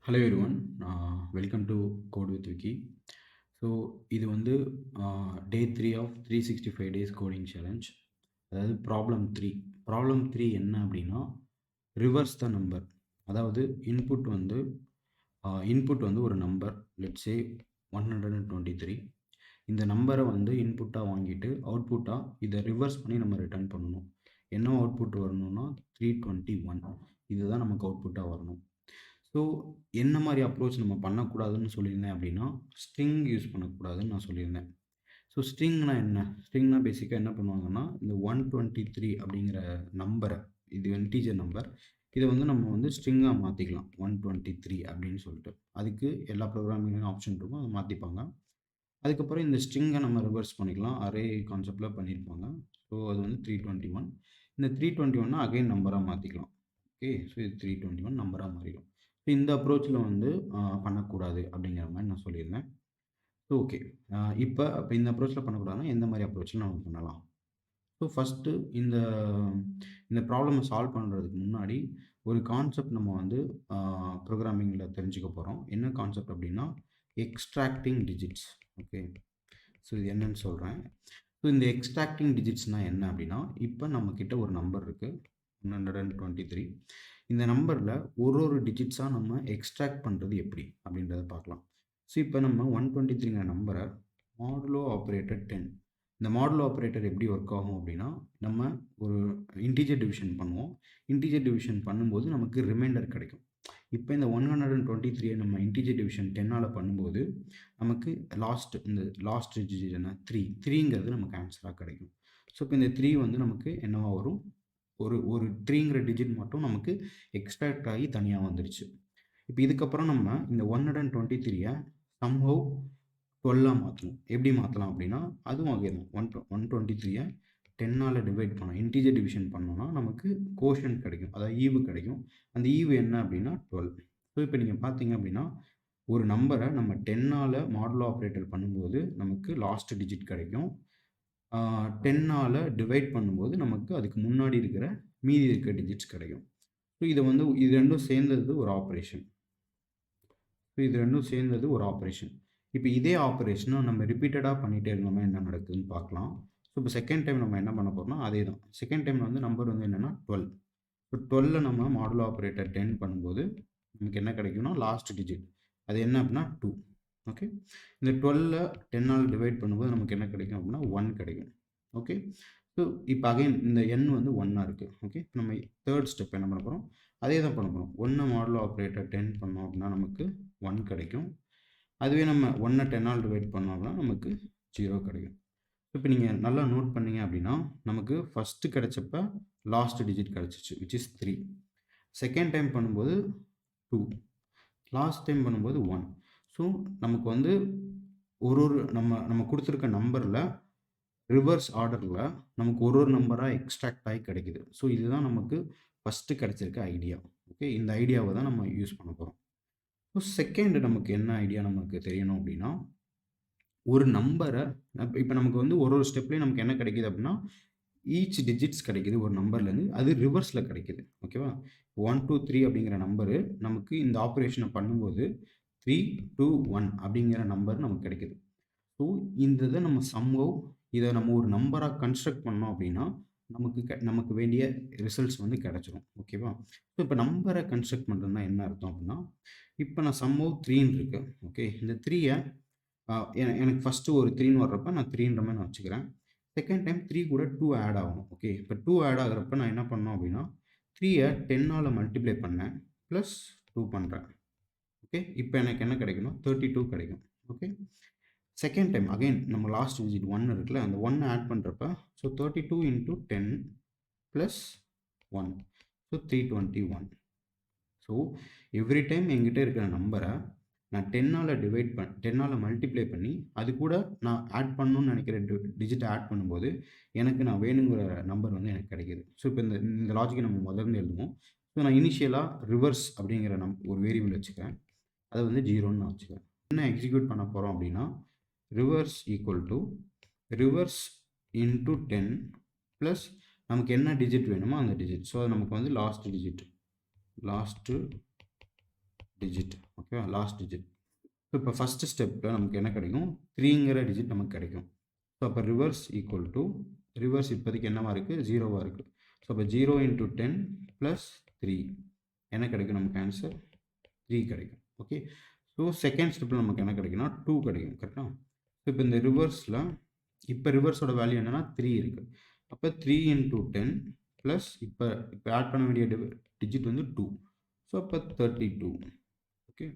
Hello everyone. Welcome to code with Vicky. So இது வந்து day 3 of 365 days coding challenge. அதாவது problem three என்ன அப்படின்னா, ரிவர்ஸ் த நம்பர். அதாவது இன்புட் வந்து ஒரு நம்பர், லெட்ஸ் சே 123. இந்த நம்பரை வந்து இன்புட்டாக வாங்கிட்டு அவுட்புட்டாக இதை ரிவர்ஸ் பண்ணி நம்ம ரிட்டர்ன் பண்ணணும். என்ன அவுட்புட் வரணும்னா 321. இதுதான் நமக்கு அவுட்புட்டாக வரணும். ஸோ என்ன மாதிரி அப்ரோச் நம்ம பண்ணக்கூடாதுன்னு சொல்லியிருந்தேன் அப்படின்னா, ஸ்ட்ரிங் யூஸ் பண்ணக்கூடாதுன்னு நான் சொல்லியிருந்தேன். ஸோ ஸ்ட்ரிங்னா என்ன? ஸ்ட்ரிங்னா பேசிக்காக என்ன பண்ணுவாங்கன்னா, இந்த 123 அப்படிங்கிற நம்பரை, இது இன்டீஜர் நம்பர், இதை வந்து நம்ம வந்து ஸ்ட்ரிங்காக மாற்றிக்கலாம். 123 அப்படின்னு சொல்லிட்டு அதுக்கு எல்லா ப்ரோக்ராமிங்லையும் ஆப்ஷன் இருக்கும், அதை மாற்றிப்பாங்க. அதுக்கப்புறம் இந்த ஸ்ட்ரிங்கை நம்ம ரிவர்ஸ் பண்ணிக்கலாம். அரே கான்செப்டில் பண்ணியிருப்பாங்க. ஸோ அது வந்து 321. இந்த 321 அகைன் நம்பராக மாற்றிக்கலாம். ஓகே, ஸோ இது 321 நம்பராக மாறிடும். ஸோ இந்த அப்ரோச்சில் வந்து பண்ணக்கூடாது அப்படிங்கிற மாதிரி நான் சொல்லியிருந்தேன். ஸோ ஓகே, இப்போ இந்த அப்ரோச்சில் பண்ணக்கூடாதுன்னா எந்த மாதிரி அப்ரோச்சில் நம்ம பண்ணலாம்? ஸோ ஃபஸ்ட்டு இந்த இந்த ப்ராப்ளமை சால்வ் பண்ணுறதுக்கு முன்னாடி ஒரு கான்செப்ட் நம்ம வந்து ப்ரோக்ராமிங்கில் தெரிஞ்சுக்க போகிறோம். என்ன கான்செப்ட் அப்படின்னா, எக்ஸ்ட்ராக்டிங் டிஜிட்ஸ். ஓகே, ஸோ இது என்னன்னு சொல்கிறேன். ஸோ இந்த எக்ஸ்ட்ராக்டிங் டிஜிட்ஸ்னால் என்ன அப்படின்னா, இப்போ நம்மக்கிட்ட ஒரு நம்பர் இருக்குது 123. இந்த நம்பரில் ஒரு டிஜிட்ஸாக நம்ம எக்ஸ்ட்ராக்ட் பண்ணுறது எப்படி அப்படின்றத பார்க்கலாம். ஸோ இப்போ நம்ம 123ங்கிற நம்பரை மாடுலோ ஆப்ரேட்டர் 10. இந்த மாடுலோ ஆப்ரேட்டர் எப்படி ஒர்க் ஆகும் அப்படின்னா, நம்ம ஒரு இன்டீஜர் டிவிஷன் பண்ணுவோம். இன்டீஜர் டிவிஷன் பண்ணும்போது நமக்கு ரிமைண்டர் கிடைக்கும். இப்போ இந்த 123 நம்ம இன்டீஜர் டிவிஷன் 10ஆல் பண்ணும்போது நமக்கு லாஸ்ட் டிஜிட் என்ன, 3ங்கிறது நமக்கு ஆன்சராக கிடைக்கும். ஸோ இப்போ இந்த 3 வந்து நமக்கு என்னவா வரும், ஒரு 3ங்கிற டிஜிட் மட்டும் நமக்கு எக்ஸ்ட்ராக்ட் ஆகி தனியாக வந்துருச்சு. இப்போ இதுக்கப்புறம் நம்ம இந்த 123 சம்ஹவ் 12ஆக மாற்றணும். எப்படி மாற்றலாம் அப்படின்னா, அதுவும் அதே தான். 123 10ஆல் டிவைட் பண்ணோம், இன்டீஜர் டிவிஷன் பண்ணோம்னா நமக்கு கோஷன்ட் கிடைக்கும், அதாவது ஈவு கிடைக்கும். அந்த ஈவு என்ன அப்படின்னா 12. ஸோ இப்போ நீங்கள் பார்த்தீங்க அப்படின்னா, ஒரு நம்பரை நம்ம 10ஆல் மாடுலோ ஆப்ரேட்டர் பண்ணும்போது நமக்கு லாஸ்ட் டிஜிட் கிடைக்கும். 10ஆல் டிவைட் பண்ணும்போது நமக்கு அதுக்கு முன்னாடி இருக்கிற மீதி இருக்கிற டிஜிட்ஸ் கிடைக்கும். ஸோ இது ரெண்டும் சேர்ந்தது ஒரு ஆப்ரேஷன். இப்போ இதே ஆப்ரேஷனை நம்ம ரிப்பீட்டடாக பண்ணிகிட்டே இருந்தோம்னா என்ன நடக்குதுன்னு பார்க்கலாம். ஸோ இப்போ செகண்ட் டைம் நம்ம என்ன பண்ண போகிறோம்னா, அதே தான். செகண்ட் டைம் வந்து நம்பர் வந்து என்னென்னா 12. ஸோ 12 நம்ம மாடுலோ ஆப்ரேட்டர் 10 பண்ணும்போது நமக்கு என்ன கிடைக்கும்னா, லாஸ்ட் டிஜிட் அது என்ன அப்படின்னா 2. ஓகே, இந்த 12 10ஆல் டிவைட் பண்ணும்போது நமக்கு என்ன கிடைக்கும் அப்படின்னா 1 கிடைக்கும். ஓகே, ஸோ இப்போ அகைன் இந்த n வந்து 1ஆக இருக்குது. ஓகே, இப்போ நம்ம தேர்ட் ஸ்டெப் என்ன பண்ண போகிறோம், அதே தான் பண்ண போகிறோம். 1 மாடுலோ ஆப்ரேட்டர் 10 பண்ணோம் அப்படின்னா நமக்கு 1 கிடைக்கும். அதுவே நம்ம 1 10ஆல் டிவைட் பண்ணோம் அப்படின்னா நமக்கு 0 கிடைக்கும். இப்போ நீங்கள் நல்லா நோட் பண்ணீங்க அப்படின்னா, நமக்கு ஃபஸ்ட்டு கிடைச்சப்ப லாஸ்ட் டிஜிட் கிடச்சிச்சு, விச் இஸ் 3. செகண்ட் டைம் பண்ணும்போது 2, லாஸ்ட் டைம் பண்ணும்போது 1. ஸோ நமக்கு வந்து நம்ம கொடுத்துருக்க நம்பரில் ரிவர்ஸ் ஆர்டரில் நமக்கு ஒரு நம்பராக எக்ஸ்ட்ராக்ட் ஆகி கிடைக்குது. ஸோ இதுதான் நமக்கு ஃபஸ்ட்டு கிடச்சிருக்க ஐடியா. ஓகே, இந்த ஐடியாவை தான் நம்ம யூஸ் பண்ண போகிறோம். ஸோ செகண்ட் நமக்கு என்ன ஐடியா நமக்கு தெரியணும் அப்படின்னா, ஒரு நம்பரை இப்போ நமக்கு வந்து ஒரு ஸ்டெப்லேயும் நமக்கு என்ன கிடைக்குது அப்படின்னா, ஈச் டிஜிட்ஸ் கிடைக்குது ஒரு நம்பர்லேருந்து, அது ரிவர்ஸில் கிடைக்குது. ஓகேவா, 1 2 3 அப்படிங்கிற நம்பரு நமக்கு இந்த ஆப்ரேஷனை பண்ணும்போது 3 2 1 அப்படிங்கிற நம்பர் நமக்கு கிடைக்குது. ஸோ இந்த இதை நம்ம இதை நம்ம ஒரு நம்பராக கன்ஸ்ட்ரக்ட் பண்ணோம் அப்படின்னா நமக்கு வேண்டிய ரிசல்ட்ஸ் வந்து கிடைச்சிரும். ஓகேவா, ஸோ இப்போ நம்பரை கன்ஸ்ட்ரக்ட் பண்ணுறதுனா என்ன அர்த்தம் அப்படின்னா, இப்போ நான் சம்ஹவ் 3ன்னு இருக்கு. ஓகே, இந்த 3யை எனக்கு ஃபஸ்ட்டு ஒரு 3ன்னு வர்றப்ப நான் 3ன்ற மாதிரி நான் வச்சுக்கிறேன். செகண்ட் டைம் 3 கூட 2 ஆட் ஆகும். ஓகே, இப்போ 2 ஆட் ஆகிறப்ப நான் என்ன பண்ணோம் அப்படின்னா, 3யை 10ஆல் மல்டிப்ளை பண்ணேன், ப்ளஸ் 2 பண்ணுறேன். ஓகே, இப்போ எனக்கு என்ன கிடைக்கும்னா 32 கிடைக்கும். ஓகே, செகண்ட் டைம் அகைன் நம்ம லாஸ்ட் டிஜிட் 1 இருக்குல்ல, அந்த 1 ஆட் பண்ணுறப்ப so 32 into 10 plus 1, so 321. So every time என்கிட்ட இருக்கிற நம்பரை நான் 10ஆல் மல்டிப்ளை பண்ணி அது கூட நான் ஆட் பண்ணணும்னு நினைக்கிற டிஜிட்டை ஆட் பண்ணும்போது எனக்கு நான் வேணுங்கிற நம்பர் வந்து எனக்கு கிடைக்கிது. ஸோ இப்போ இந்த லாஜிக்கை நம்ம முதல்ல எழுதுவோம். ஸோ நான் இனிஷியலாக ரிவர்ஸ் அப்படிங்கிற ஒரு வேரியபிள் வச்சுக்கிறேன், அதை வந்து 0ன்னு நான் வச்சுக்கிறேன். என்ன எக்ஸிக்யூட் பண்ண போகிறோம் அப்படின்னா, reverse equal to reverse into 10 plus நமக்கு என்ன டிஜிட் வேணுமோ அந்த டிஜிட். ஸோ அது நமக்கு வந்து லாஸ்ட்டு டிஜிட். ஓகேவா? Last digit. ஸோ இப்போ ஃபஸ்ட்டு ஸ்டெப்பில் நமக்கு என்ன கிடைக்கும்? 3ங்கிற டிஜிட் நமக்கு கிடைக்கும். ஸோ அப்போ ரிவர்ஸ் ஈக்குவல் டு ரிவர்ஸ் இப்போதைக்கு என்னவா இருக்குது? 0வா இருக்குது. ஸோ அப்போ 0 × 10 + 3 என்ன கிடைக்கும் நமக்கு ஆன்சர்? 3 கிடைக்கும். ஓகே. ஸோ செகண்ட் ஸ்டெப்பில் நமக்கு என்ன கிடைக்கும்னா 2 கிடைக்கும். கரெக்டாக? ஸோ இப்போ இந்த ரிவர்ஸில் இப்போ ரிவர்ஸோட வேல்யூ என்னென்னா 3 இருக்குது. அப்போ 3 × 10 ப்ளஸ் இப்போ ஆட் பண்ண வேண்டிய டிஜிட் வந்து 2. ஸோ அப்போ 32. ஓகே.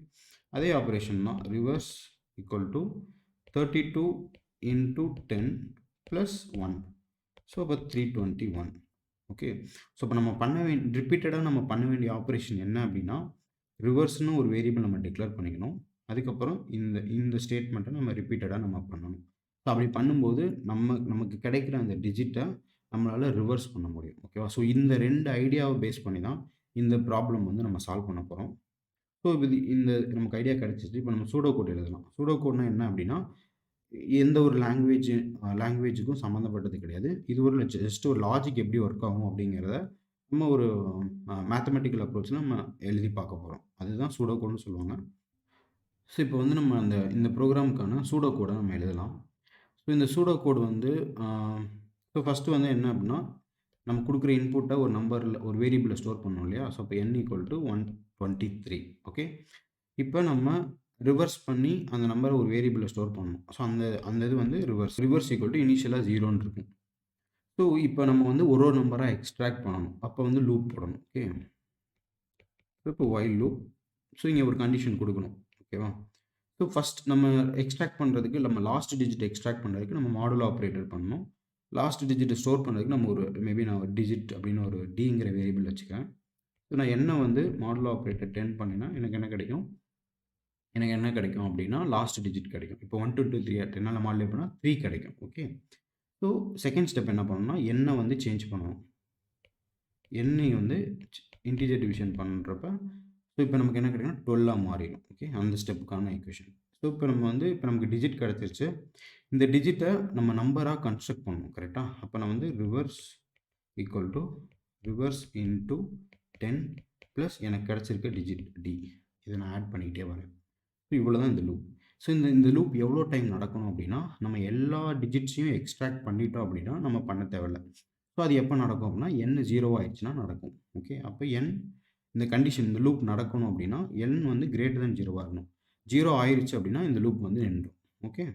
அதே ஆப்ரேஷன் தான். Reverse equal to 32 × 10 + 1. ஸோ அப்போ 321. ஓகே. ஸோ இப்போ நம்ம ரிப்பீட்டடாக நம்ம பண்ண வேண்டிய ஆப்ரேஷன் என்ன அப்படின்னா, ரிவர்ஸ்னு ஒரு வேரியபிள் நம்ம டிக்ளேர் பண்ணிக்கணும். அதுக்கப்புறம் இந்த ஸ்டேட்மெண்ட்டை நம்ம ரிப்பீட்டடாக நம்ம பண்ணணும். ஸோ அப்படி பண்ணும்போது நமக்கு கிடைக்கிற அந்த டிஜிட்டை நம்மளால் ரிவர்ஸ் பண்ண முடியும். ஓகேவா? ஸோ இந்த 2 ஐடியாவை பேஸ் பண்ணி தான் இந்த ப்ராப்ளம் வந்து நம்ம சால்வ் பண்ண போகிறோம். ஸோ நமக்கு ஐடியா கிடைச்சிச்சு. இப்போ நம்ம சூடோ கோட் எழுதலாம். சூடோ கோட்னா என்ன அப்படின்னா, எந்த ஒரு லாங்குவேஜுக்கும் சம்மந்தப்பட்டது கிடையாது. இது ஒரு ஜஸ்ட் ஒரு லாஜிக் எப்படி ஒர்க் ஆகும் அப்படிங்கிறத நம்ம ஒரு மேத்தமெட்டிக்கல் அப்ரோச்சில் நம்ம எழுதி பார்க்க போகிறோம். அதுதான் சூடோ கோட்னு சொல்லுவாங்க. ஸோ இப்போ வந்து நம்ம இந்த ப்ரோக்ராமுக்கான சூடோ கோடை நம்ம எழுதலாம். ஸோ இந்த சூடோ கோட் வந்து ஸோ ஃபஸ்ட்டு வந்து என்ன அப்படின்னா, நம்ம கொடுக்குற இன்புட்டை ஒரு நம்பரில் ஒரு வேரியபிளில் ஸ்டோர் பண்ணோம் இல்லையா? ஸோ இப்போ n = 123. ஓகே. இப்போ நம்ம ரிவர்ஸ் பண்ணி அந்த நம்பரை ஒரு வேரியபிளில் ஸ்டோர் பண்ணணும். ஸோ அந்த இது வந்து ரிவர்ஸ் ஈக்குவல் டு இனிஷியலாக 0ன்னு இருக்கும். ஸோ இப்போ நம்ம வந்து ஒரு நம்பராக எக்ஸ்ட்ராக்ட் பண்ணணும். அப்போ வந்து லூப் போடணும். ஓகே. இப்போ வைல் லூப். ஸோ இங்கே ஒரு கண்டிஷன் கொடுக்கணும். ஓகேவா? ஸோ ஃபஸ்ட் நம்ம எக்ஸ்ட்ராக்ட் பண்ணுறதுக்கு நம்ம லாஸ்ட் டிஜிட் எக்ஸ்ட்ராக்ட் பண்ணுறதுக்கு நம்ம மாடுலோ ஆப்ரேட்டர் பண்ணணும். லாஸ்ட் டிஜிட்டை ஸ்டோர் பண்ணுறதுக்கு நம்ம மேபி நான் ஒரு டிஜிட் அப்படின்னு ஒரு டிங்கிற வேரியபிள் வச்சுக்கிறேன். ஸோ நான் என்ன வந்து மாடுலோ ஆப்ரேட்டர் 10 பண்ணினா எனக்கு என்ன கிடைக்கும் அப்படின்னா லாஸ்ட் டிஜிட் கிடைக்கும். இப்போ 1 2 3 10ஆல் மாடுலேட் பண்ணால் 3 கிடைக்கும். ஓகே. ஸோ செகண்ட் ஸ்டெப் என்ன பண்ணணும்னா எண்ணை வந்து சேஞ்ச் பண்ணணும். எண்ணை வந்து இன்டிஜர் டிவிஷன் பண்ணுறப்ப ஸோ இப்போ நமக்கு என்ன கிடைக்கும்னா 12ஆக மாறிடும். ஓகே. அந்த ஸ்டெப்புக்கான ஈக்குவேஷன். ஸோ இப்போ நமக்கு டிஜிட் கிடச்சிருச்சு. இந்த டிஜிட்டை நம்ம நம்பராக கன்ஸ்ட்ரக்ட் பண்ணணும். கரெக்டாக? அப்போ நான் வந்து reverse equal to reverse into 10 plus எனக்கு கிடச்சிருக்க டிஜிட் டி. இதை நான் ஆட் பண்ணிக்கிட்டே வரேன். ஸோ இவ்வளோ தான் இந்த லூப். ஸோ இந்த லூப் எவ்வளோ டைம் நடக்கணும் அப்படின்னா, நம்ம எல்லா டிஜிட்ஸையும் எக்ஸ்ட்ராக்ட் பண்ணிட்டோம் அப்படின்னா நம்ம பண்ண தேவையில்லை. ஸோ அது எப்போ நடக்கும் அப்படின்னா n 0 ஆயிடுச்சுன்னா நடக்கும். ஓகே. அப்போ இந்த கண்டிஷன் இந்த லூப் நடக்கணும் அப்படின்னா n வந்து கிரேட்டர் தென் 0 இருக்கணும். 0 ஆயிடுச்சு அப்படின்னா இந்த லூப் வந்து நின்றும். ஓகே.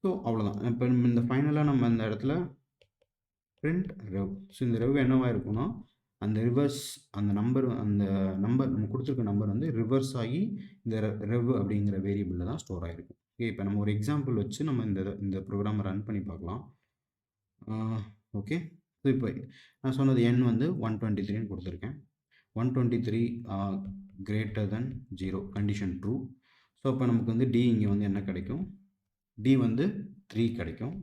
ஸோ அவ்வளோதான். இப்போ இந்த ஃபைனலாக நம்ம இந்த இடத்துல பிரிண்ட் ரெவ். ஸோ இந்த ரெவ் என்னவாக இருக்குன்னா, அந்த நம்பர் நம்ம கொடுத்துருக்க நம்பர் வந்து ரிவர்ஸ் ஆகி இந்த ரெவ் அப்படிங்கிற வேரியபிளில் தான் ஸ்டோர் ஆகிருக்கும். ஓகே. இப்போ நம்ம ஒரு எக்ஸாம்பிள் வச்சு நம்ம இந்த ப்ரோக்ராமை ரன் பண்ணி பார்க்கலாம். ஓகே. ஸோ இப்போ நான் சொன்னது n வந்து 123ன்னு கொடுத்துருக்கேன். 123 greater than 0 condition true. So அப்போ நமக்கு வந்து டி இங்கே வந்து என்ன கிடைக்கும்? டி வந்து 3 கிடைக்கும்.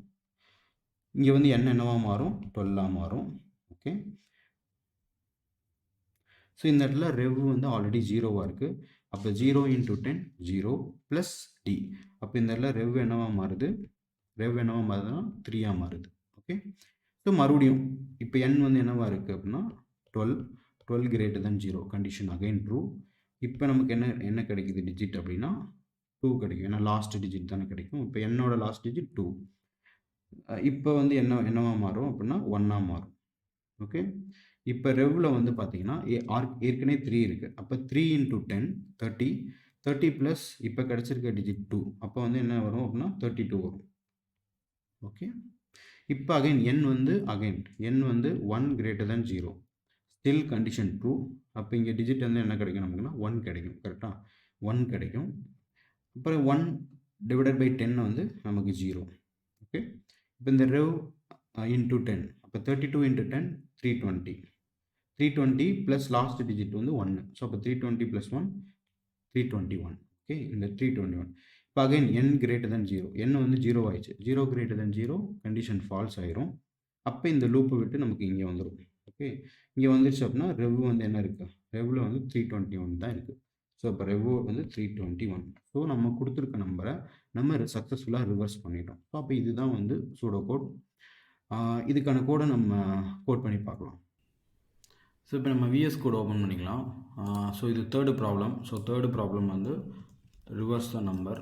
இங்கே வந்து n என்னவா மாறும்? 12ஆக மாறும். ஓகே. ஸோ இந்த இடத்துல ரெவ் வந்து ஆல்ரெடி 0வாக இருக்குது. அப்போ 0 × 10 0 ப்ளஸ் டி. அப்போ இந்த இடத்துல ரெவ் என்னவா மாறுதுன்னா 3ஆக மாறுது. ஓகே. ஸோ மறுபடியும் இப்போ n வந்து என்னவா இருக்குது அப்படின்னா 12 greater than 0 condition again true. இப்போ நமக்கு என்ன கிடைக்குது டிஜிட் அப்படின்னா 2 கிடைக்கும். ஏன்னா லாஸ்ட் டிஜிட் தானே கிடைக்கும். இப்போ என்னோட லாஸ்ட் டிஜிட் 2. இப்போ வந்து என்னவா மாறும் அப்படின்னா 1ஆக மாறும். ஓகே. இப்போ ரெவ்வில் வந்து பார்த்தீங்கன்னா ஏற்கனவே 3 இருக்குது. அப்போ 3 × 10 30 ப்ளஸ் இப்போ கிடச்சிருக்க டிஜிட் 2. அப்போ வந்து என்ன வரும் அப்படின்னா 32 வரும். ஓகே. இப்போ n வந்து 1 greater than 0 still condition true. அப்போ இங்கே டிஜிட் வந்து என்ன கிடைக்கும் நமக்குன்னா 1 கிடைக்கும். கரெக்டாக? 1 கிடைக்கும். அப்புறம் 1 / 10 வந்து நமக்கு 0. ஓகே. இப்போ இந்த ரெவ் இன்ட்டு 10 அப்போ 32 × 10 320 ப்ளஸ் லாஸ்ட் டிஜிட் வந்து 1. ஸோ அப்போ 320 + 1 321. ஓகே. இந்த 321 இப்போ again n greater than 0 n வந்து 0 ஆயிடுச்சு. 0 greater than 0 கண்டிஷன் ஃபால்ஸ் ஆயிரும். அப்போ இந்த லூப்பை விட்டு நமக்கு இங்கே வந்துடும். ஓகே. இங்கே வந்துருச்சு அப்படின்னா ரெவ் வந்து என்ன இருக்குது? ரெவ்வில் வந்து 321 தான் இருக்குது. ஸோ இப்போ ரெவ் வந்து 321. ஸோ நம்ம கொடுத்துருக்க நம்பரை நம்ம சக்ஸஸ்ஃபுல்லாக ரிவர்ஸ் பண்ணிட்டோம். ஸோ அப்போ இதுதான் வந்து சூடோ கோட். இதுக்கான கோடை நம்ம கோட் பண்ணி பார்க்கலாம். ஸோ இப்போ நம்ம VS கோட் ஓப்பன் பண்ணிக்கலாம். ஸோ இது third problem. So third problem வந்து ரிவர்ஸ் த நம்பர்.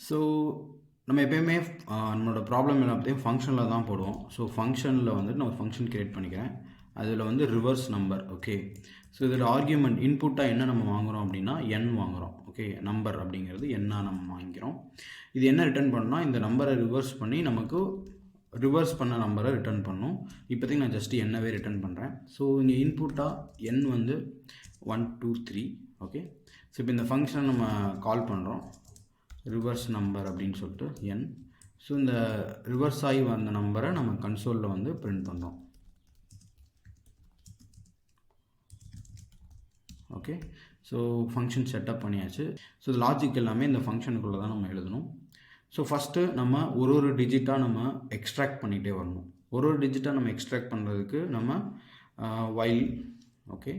ஸோ நம்ம எப்போயுமே நம்மளோட ப்ராப்ளம் என்ன பார்த்திங்கன்னா ஃபங்க்ஷனில் தான் போடுவோம். ஸோ ஃபங்க்ஷனில் வந்து நான் ஒரு ஃபங்க்ஷன் க்ரியேட் பண்ணிக்கிறேன். அதில் வந்து ரிவர்ஸ் நம்பர். ஓகே, ஸோ இதில் ஆர்கியூமெண்ட் இன்புட்டாக என்ன நம்ம வாங்குகிறோம் அப்படின்னா n வாங்குகிறோம். ஓகே, நம்பர் அப்படிங்கிறது என்ன நம்ம வாங்கிக்கிறோம். இது என்ன ரிட்டர்ன் பண்ணால் இந்த நம்பரை ரிவர்ஸ் பண்ணி நமக்கு ரிவர்ஸ் பண்ண நம்பரை ரிட்டர்ன் பண்ணும். இப்போதைக்கு நான் ஜஸ்ட்டு என்னவே ரிட்டர்ன் பண்ணுறேன். ஸோ இங்கே இன்புட்டாக n வந்து 1 2 3. ஓகே, ஸோ இப்போ இந்த ஃபங்க்ஷனை நம்ம கால் பண்ணுறோம் ரிவர்ஸ் நம்பர் அப்படின்னு சொல்லிட்டு n. ஸோ இந்த ரிவர்ஸ் ஆகி வந்த நம்பரை நம்ம கன்சோலில் வந்து பிரிண்ட் பண்ணுறோம். ஓகே, ஸோ ஃபங்க்ஷன் செட்டப் பண்ணியாச்சு. ஸோ லாஜிக் எல்லாமே இந்த ஃபங்க்ஷனுக்குள்ளே தான் நம்ம எழுதணும். ஸோ ஃபஸ்ட்டு நம்ம ஒரு டிஜிட்டாக நம்ம எக்ஸ்ட்ராக்ட் பண்ணிகிட்டே வரணும். ஒரு டிஜிட்டாக நம்ம எக்ஸ்ட்ராக்ட் பண்ணுறதுக்கு நம்ம while okay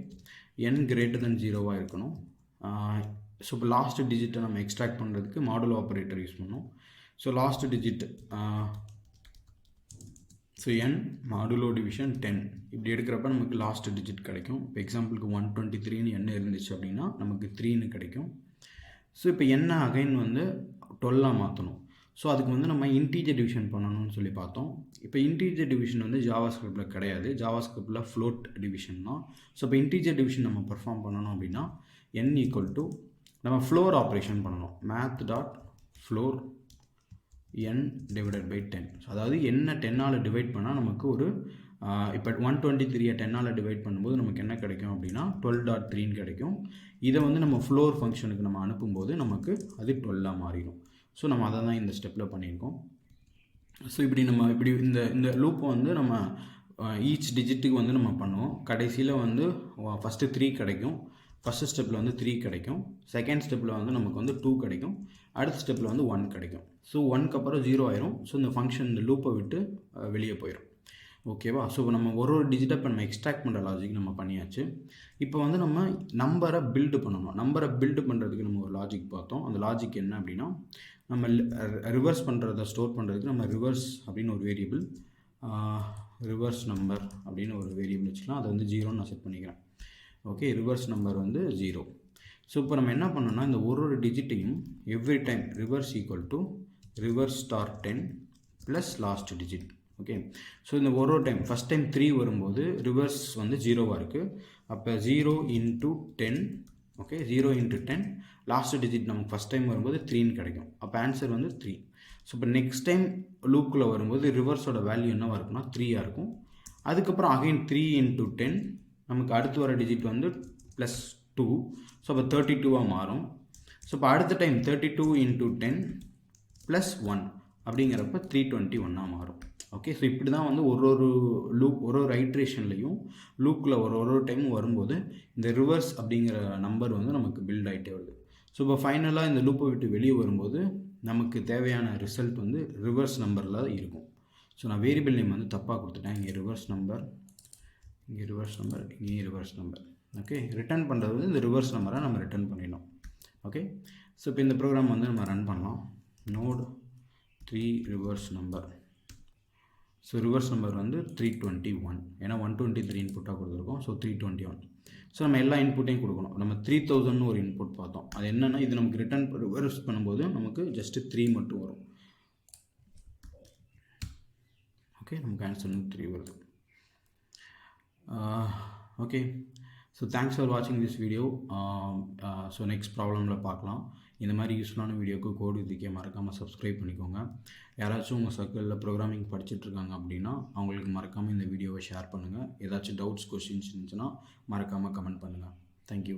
n greater than 0 இருக்கணும். ஸோ இப்போ லாஸ்ட் டிஜிட்டை நம்ம எக்ஸ்ட்ராக்ட் பண்ணுறதுக்கு மாடுலோ ஆப்ரேட்டர் யூஸ் பண்ணணும். So last digit so n modulo division 10 இப்படி எடுக்கிறப்ப நமக்கு லாஸ்ட் டிஜிட் கிடைக்கும். இப்போ எக்ஸாம்பிளுக்கு 123ன்னு n இருந்துச்சு அப்படின்னா நமக்கு 3ன்னு கிடைக்கும். ஸோ இப்போ என்ன அகைன் வந்து 12ஆக மாற்றணும். ஸோ அதுக்கு வந்து நம்ம இன்டீஜர் டிவிஷன் பண்ணணும்னு சொல்லி பார்த்தோம். இப்போ இன்டீஜர் டிவிஷன் வந்து ஜாவாஸ்கிரிப்டில் கிடையாது. ஜாவாஸ்கிரிப்டில் ஃப்ளோட் டிவிஷன் தான். ஸோ இப்போ இன்டீஜர் டிவிஷன் நம்ம பர்ஃபார்ம் பண்ணணும் அப்படின்னா n ஈக்குவல் டு நம்ம ஃப்ளோர் ஆப்ரேஷன் பண்ணணும். math dot floor n divided by 10. So அதாவது என்ன 10ஆல் டிவைட் பண்ணால் நமக்கு ஒரு இப்போ 123 10ஆல் டிவைட் பண்ணும்போது நமக்கு என்ன கிடைக்கும் அப்படின்னா 12.3ன்னு கிடைக்கும். இதை வந்து நம்ம ஃப்ளோர் ஃபங்க்ஷனுக்கு நம்ம அனுப்பும்போது நமக்கு அது 12ஆக மாறிடும். ஸோ நம்ம அதை தான் இந்த ஸ்டெப்பில் பண்ணியிருக்கோம். ஸோ இப்படி இந்த லூப்பை வந்து நம்ம ஈச் டிஜிட்டுக்கு வந்து நம்ம பண்ணுவோம். கடைசியில் வந்து ஃபஸ்ட்டு 3 கிடைக்கும். ஃபஸ்ட்டு ஸ்டெப்பில் வந்து 3 கிடைக்கும். செகண்ட் ஸ்டெப்பில் வந்து நமக்கு வந்து 2 கிடைக்கும். அடுத்த ஸ்டெப்பில் வந்து 1 கிடைக்கும். ஸோ 1க்கு அப்புறம் 0 ஆயிரும். ஸோ இந்த ஃபங்க்ஷன் இந்த லூப்பை விட்டு வெளியே போயிடும். ஓகேவா? ஸோ நம்ம ஒரு டிஜிட்டை இப்போ நம்ம எக்ஸ்ட்ராக்ட் பண்ணுற லாஜிக் நம்ம பண்ணியாச்சு. இப்போ வந்து நம்ம நம்பரை பில்டு பண்ணணும். நம்பரை பில்டு பண்ணுறதுக்கு நம்ம ஒரு லாஜிக் பார்த்தோம். அந்த லாஜிக் என்ன அப்படின்னா நம்ம ரிவர்ஸ் பண்ணுறதை ஸ்டோர் பண்ணுறதுக்கு நம்ம ரிவர்ஸ் அப்படின்னு ஒரு வேரியபிள் ரிவர்ஸ் நம்பர் அப்படின்னு ஒரு வேரியபிள் வச்சுக்கலாம். அதை வந்து 0ன்னு நான் செட் பண்ணிக்கிறேன். ஓகே, ரிவர்ஸ் நம்பர் வந்து 0. ஸோ இப்போ நம்ம என்ன பண்ணோம்னா இந்த ஒரு டிஜிட்டையும் every time reverse equal to reverse star 10 plus last digit. Okay, so இந்த ஒரு டைம் ஃபஸ்ட் டைம் 3 வரும்போது ரிவர்ஸ் வந்து 0வாக இருக்குது. அப்போ 0 × 10. ஓகே, 0 × 10 லாஸ்ட் டிஜிட் நமக்கு ஃபஸ்ட் டைம் வரும்போது 3ன்னு கிடைக்கும். அப்போ ஆன்சர் வந்து 3. ஸோ இப்போ நெக்ஸ்ட் டைம் லூப்பில் வரும்போது ரிவர்ஸோட வேல்யூ என்னவாக இருக்குன்னா 3ஆக இருக்கும். அதுக்கப்புறம் அகைன் 3 × 10 நமக்கு அடுத்து வர டிஜிட் வந்து +2. ஸோ அப்போ 32ஆக மாறும். ஸோ இப்போ அடுத்த டைம் 32 × 10 +1 அப்படிங்கிறப்ப 321ஆக மாறும். ஓகே, ஸோ இப்படி தான் வந்து ஒரு லூப் ஒரு ஐட்ரேஷன்லையும் லூப்பில் ஒரு டைமும் வரும்போது இந்த ரிவர்ஸ் அப்படிங்கிற நம்பர் வந்து நமக்கு பில்ட் ஆகிட்டே வருது. ஸோ இப்போ ஃபைனலாக இந்த லூப்பை விட்டு வெளியே வரும்போது நமக்கு தேவையான ரிசல்ட் வந்து ரிவர்ஸ் நம்பரில் இருக்கும். ஸோ நான் வேரியபிள் நேம் வந்து தப்பாக கொடுத்துட்டேன். இங்கே ரிவர்ஸ் நம்பர், இங்கே ரிவர்ஸ் நம்பர், இங்கே ரிவர்ஸ் நம்பர். ஓகே, ரிட்டர்ன் பண்ணுறது வந்து இந்த ரிவர்ஸ் நம்பரை நம்ம ரிட்டர்ன் பண்ணிடணும். ஓகே, ஸோ இப்போ இந்த ப்ரோக்ராம் வந்து நம்ம ரன் பண்ணலாம். Node 3 reverse number. So reverse number வந்து 321. ஏன்னா 123 இன்புட்டாக கொடுத்துருக்கோம். ஸோ 321. ஸோ நம்ம எல்லா இன்புட்டையும் கொடுக்கணும். நம்ம 3000ன்னு ஒரு இன்புட் பார்த்தோம். அது என்னென்னா இது நமக்கு ரிவர்ஸ் பண்ணும்போது நமக்கு ஜஸ்ட்டு 3 மட்டும் வரும். ஓகே, நமக்கு ஆன்சர் வந்து 3 வருது. ஓகே, ஸோ தேங்க்ஸ் ஃபார் வாட்சிங் திஸ் வீடியோ. ஸோ நெக்ஸ்ட் ப்ராப்ளமில் பார்க்கலாம். இந்த மாதிரி யூஸ்ஃபுல்லான வீடியோக்கு கோடு இதுக்கே மறக்காமல் சப்ஸ்கிரைப் பண்ணிக்கோங்க. யாராச்சும் உங்கள் சர்க்கிளில் ப்ரோக்ராமிங் படிச்சுட்ருக்காங்க அப்படின்னா அவங்களுக்கு மறக்காமல் இந்த வீடியோவை ஷேர் பண்ணுங்கள். ஏதாச்சும் டவுட்ஸ், கொஸ்டின்ஸ் இருந்துச்சுன்னா மறக்காமல் கமெண்ட் பண்ணுங்கள். தேங்க்யூ.